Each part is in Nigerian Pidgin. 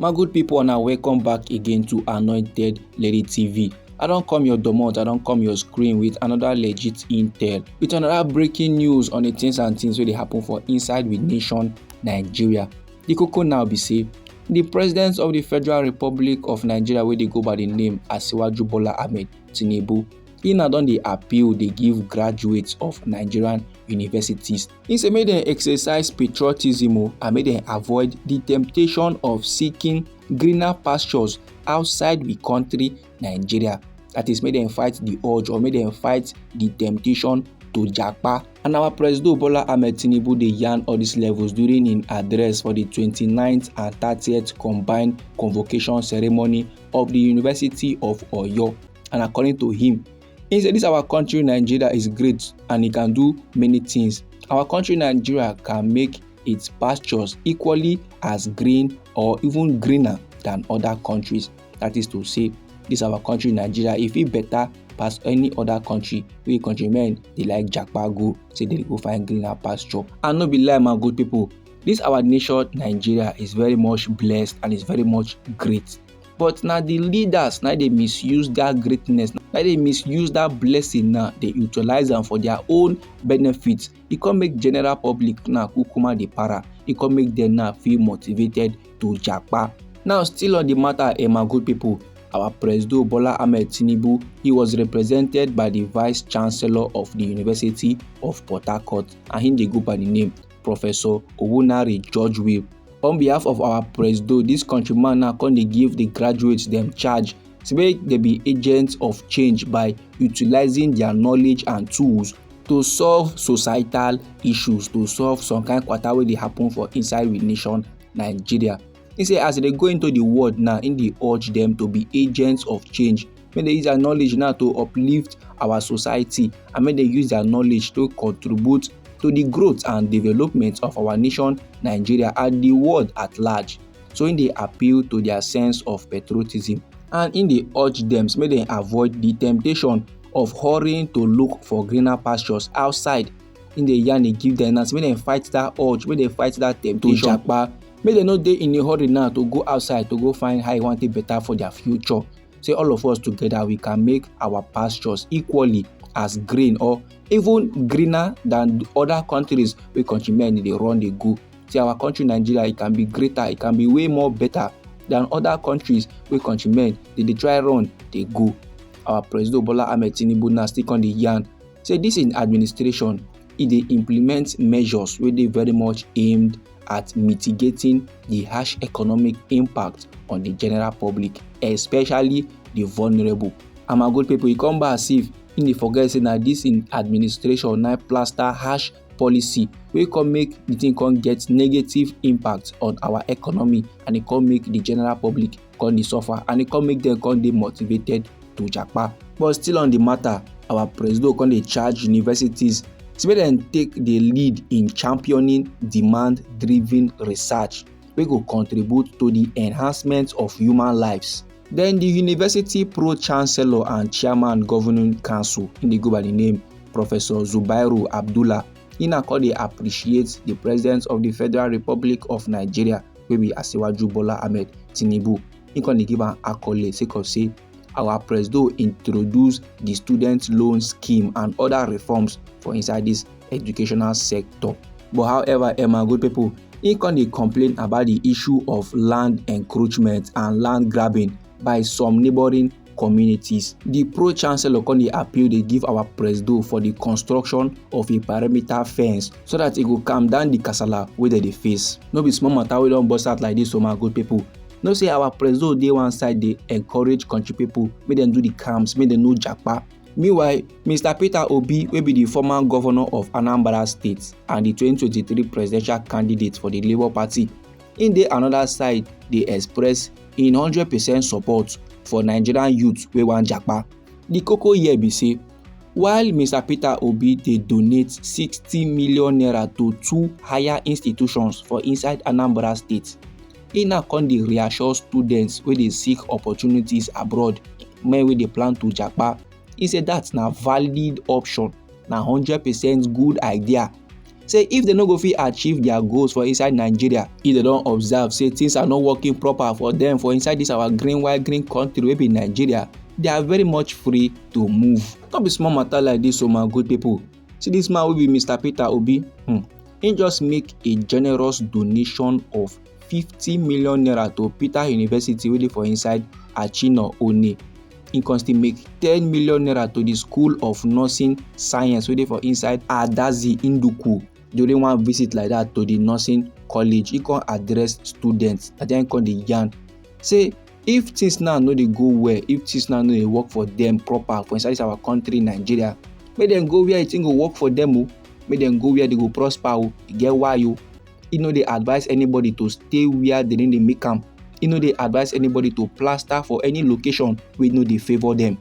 My good people, and welcome back again to Anointed Lady TV. I don't come your domot, I don't come your screen with another legit intel, with another breaking news on the things and things where they happen for inside with nation Nigeria. The koko now be say, the president of the Federal Republic of Nigeria, where they go by the name Asiwaju Bola Ahmed Tinubu, he now done the appeal they give graduates of Nigerian universities. He say make them exercise patriotism and make them avoid the temptation of seeking greener pastures outside the country Nigeria. That is, make them fight the urge or make them fight the temptation to japa. And our President Bola Ahmed Tinubu dey yarn all these levels during an address for the 29th and 30th combined convocation ceremony of the University of Oyo. And according to him, he said this our country Nigeria is great and it can do many things. Our country Nigeria can make its pastures equally as green or even greener than other countries. That is to say, this our country Nigeria, if it better pass any other country, we countrymen they like japa go, say they go find greener pasture. And no be lie, my good people, this our nation Nigeria is very much blessed and is very much great. But now the leaders, now they misuse that greatness, now they misuse that blessing, now they utilize them for their own benefits. It can make general public now kukuma the para. It can make them now feel motivated to japa. Now still on the matter, my good people, our President Bola Ahmed Tinubu, he was represented by the Vice Chancellor of the University of Port Harcourt, and him they go by the name Professor Owunari George Will. On behalf of our president, this countryman now can they give the graduates them charge to make they be agents of change by utilizing their knowledge and tools to solve societal issues, to solve some kind of quarter where they happen for inside the nation Nigeria. He say as they go into the world now, in the urge them to be agents of change. May they use their knowledge now to uplift our society, and may they use their knowledge to contribute to the growth and development of our nation Nigeria and the world at large. So in the appeal to their sense of patriotism, and in the urge them, may they avoid the temptation of hurrying to look for greener pastures outside. In the yarn they give them, may they fight that urge, may they fight that temptation. May they not dey in a hurry now to go outside to go find how you want it better for their future. Say all of us together we can make our pastures equally as green or even greener than other countries where countrymen they run they go. See our country Nigeria, it can be greater, it can be way more better than other countries where countrymen they try run they go. Our President Bola Ahmed Tinubu now stick on the yarn. Say this in administration, they implement measures where they very much aimed at mitigating the harsh economic impact on the general public, especially the vulnerable. And my good people, you come back as if in the forget say that this in administration now plaster harsh policy we can make the thing can get negative impact on our economy, and it can make the general public can suffer, and it can make them can motivated to japa. But still on the matter, our president can charge universities to make them take the lead in championing demand-driven research we go contribute to the enhancement of human lives. Then the University Pro-Chancellor and Chairman Governing Council, in the go by the name Professor Zubairu Abdullah, he now appreciates the President of the Federal Republic of Nigeria, wey be Asiwaju Bola Ahmed Tinubu. He can give an accolade say our president introduce the student loan scheme and other reforms for inside this educational sector. But however, my good people, he can complain about the issue of land encroachment and land grabbing by some neighboring communities. The pro-chancellor can appeal they give our president for the construction of a perimeter fence so that it will calm down the Càsala where they face. No be small matter we don't bust out like this, so my good people. No say our president dey one side they encourage country people, make them do the camps, make them no japa. Meanwhile, Mr. Peter Obi, will be the former governor of Anambra State and the 2023 presidential candidate for the Labour Party, in the another side, they express in 100% support for Nigerian youth wey wan japa. The koko here be say, while Mr. Peter Obi they donate 60 million naira to 2 higher institutions for inside Anambra State, he now can dey reassure students wey dey seek opportunities abroad, men wey dey plan to japa. He said that's na valid option, na 100% good idea. say if dem no go fit achieve their goals for inside Nigeria, if dem don observe say things are not working proper for dem for inside this our green white green country wey be Nigeria, they are very much free to move. No be small matter like this o my good people. See this man wey be Mr. Peter Obi, he just make a generous donation of 50 million naira to Peter University wey dey for inside Achino One. He can still make 10 million naira to the School of Nursing Science wey dey for inside Adazi Nduku during one visit like that to the nursing college. He can address students and then come dey yarn say if things now no dey go well, if things now no dey work for them proper for inside our country Nigeria, make dem go where it go work for them o, make dem go where they go prosper o. E get why o. He no dey advise anybody to stay where they dey make am. He no dey advise anybody to plaster for any location wey no dey favour them.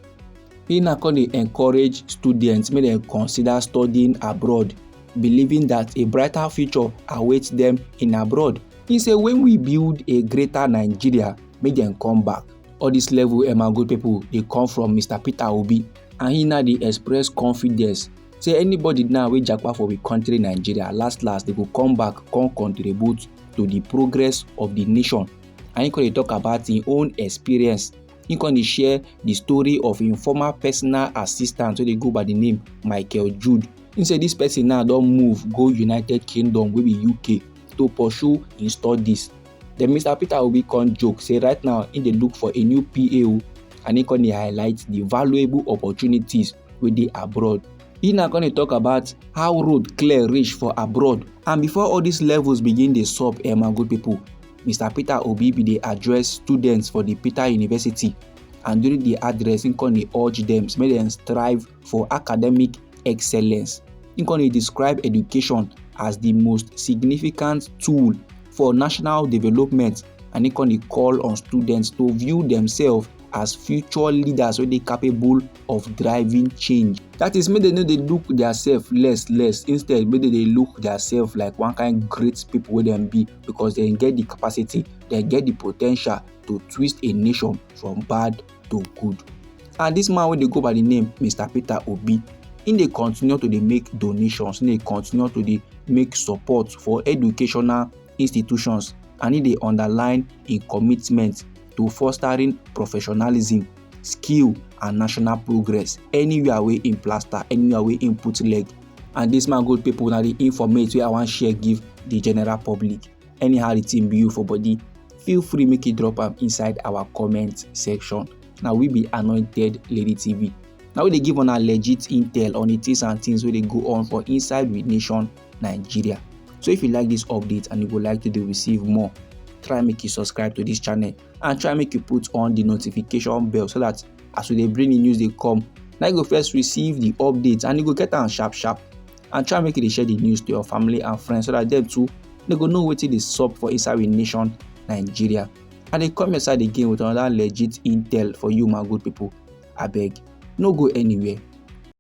He na come dey encourage students make dem consider studying abroad, believing that a brighter future awaits them in abroad. He say when we build a greater Nigeria, make dem come back. All this level my good people dey come from Mr. Peter Obi, and he now dey express confidence say anybody now wey japa for we country Nigeria, last they go come back, come contribute to the progress of the nation. And he can dey talk about his own experience. He can dey share the story of him former personal assistant wey dey go by the name Michael Jude. He say this person now don move go United Kingdom wey be UK to pursue him studies. Then Mr. Peter Obi come joke say right now he dey look for a new PA and he can dey highlight the valuable opportunities wey dey abroad. He now going to talk about how road clear reach for abroad. And before all these levels begin dey sup my good people, Mr. Peter Obi be dey address students for the Peter University, and during the address he can dey urge them make dem strive for academic excellence. He can dey describe education as the most significant tool for national development, and he can dey call on students to view themselves as future leaders wey dey capable of driving change. That is, make dem no dey look themselves less, instead make dem dey look themselves like one kind great people wey dem be, because dem get the capacity, dem get the potential to twist a nation from bad to good. And this man wey dey go by the name Mr. Peter Obi, he dey continue to dey make donations, he dey continue to dey make support for educational institutions, and he dey underline him commitment to fostering professionalism, skill and national progress anywhere wey him plaster, anywhere wey him put leg. And this man good people na the informate wey I wan share give the general public. Anyhow the thing be you for body, feel free make you drop am inside our comment section. Now we be Anointed Lady TV. Now we dey give una legit intel on the things and things wey dey go on for inside we nation Nigeria. So if you like this update and you would like to receive more, try make you subscribe to this channel and try make you put on the notification bell, so that as we dey bring the news dey come, now you go first receive the updates and you go get am sharp. And try make you dey share the news to your family and friends, so that them too they go know wetin dey sup for inside we nation Nigeria. And they come your side again with another legit intel for you my good people. Abeg, no go anywhere.